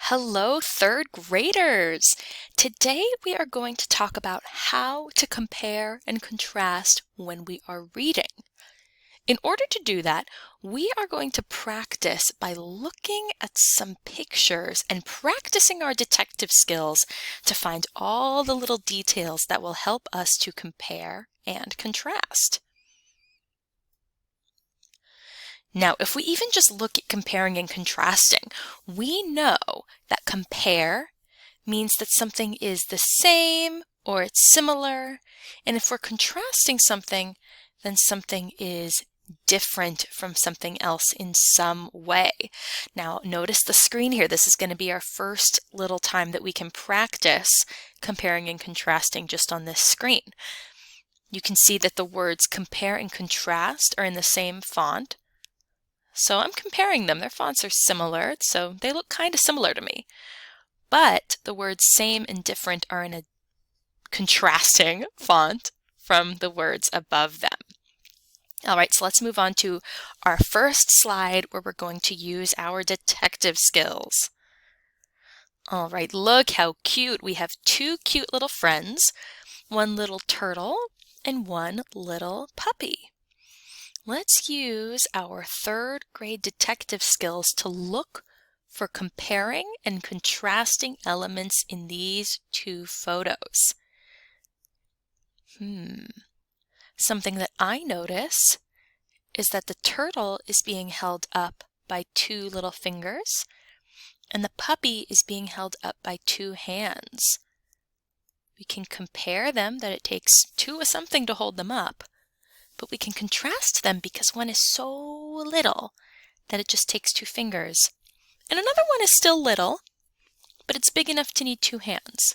Hello, third graders! Today we are going to talk about how to compare and contrast when we are reading. In order to do that, we are going to practice by looking at some pictures and practicing our detective skills to find all the little details that will help us to compare and contrast. Now, if we even just look at comparing and contrasting, we know that compare means that something is the same or it's similar. And if we're contrasting something, then something is different from something else in some way. Now, notice the screen here. This is going to be our first little time that we can practice comparing and contrasting just on this screen. You can see that the words compare and contrast are in the same font. So I'm comparing them. Their fonts are similar, so they look kind of similar to me. But the words same and different are in a contrasting font from the words above them. All right, so let's move on to our first slide where we're going to use our detective skills. All right, look how cute. We have two cute little friends, one little turtle and one little puppy. Let's use our third grade detective skills to look for comparing and contrasting elements in these two photos. Something that I notice is that the turtle is being held up by two little fingers and the puppy is being held up by two hands. We can compare them, that it takes two of something to hold them up. But we can contrast them because one is so little that it just takes two fingers. And another one is still little, but it's big enough to need two hands.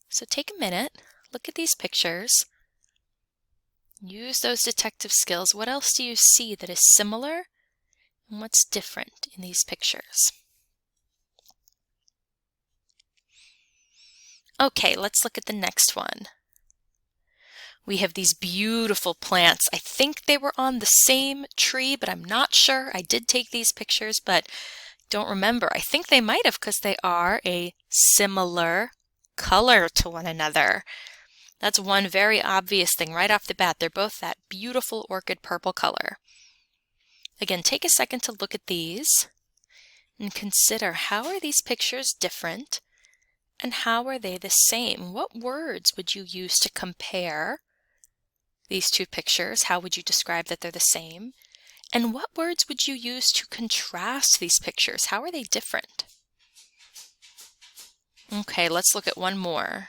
So take a minute, look at these pictures, use those detective skills. What else do you see that is similar and what's different in these pictures? Okay, let's look at the next one. We have these beautiful plants. I think they were on the same tree, but I'm not sure. I did take these pictures, but don't remember. I think they might have because they are a similar color to one another. That's one very obvious thing right off the bat. They're both that beautiful orchid purple color. Again, take a second to look at these and consider, how are these pictures different and how are they the same? What words would you use to compare these two pictures? How would you describe that they're the same? And what words would you use to contrast these pictures? How are they different? Okay, let's look at one more.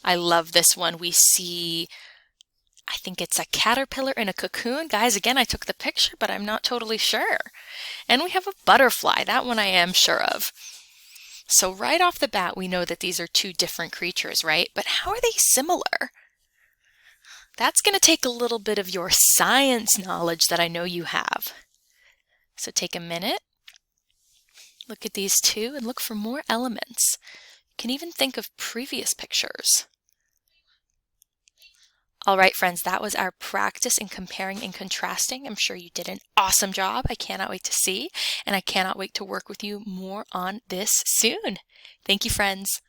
I love this one. We see, I think it's a caterpillar in a cocoon. Guys, again, I took the picture, but I'm not totally sure. And we have a butterfly. That one I am sure of. So right off the bat, we know that these are two different creatures, right? But how are they similar? That's going to take a little bit of your science knowledge that I know you have. So take a minute, look at these two, and look for more elements. You can even think of previous pictures. All right, friends, that was our practice in comparing and contrasting. I'm sure you did an awesome job. I cannot wait to see, and I cannot wait to work with you more on this soon. Thank you, friends.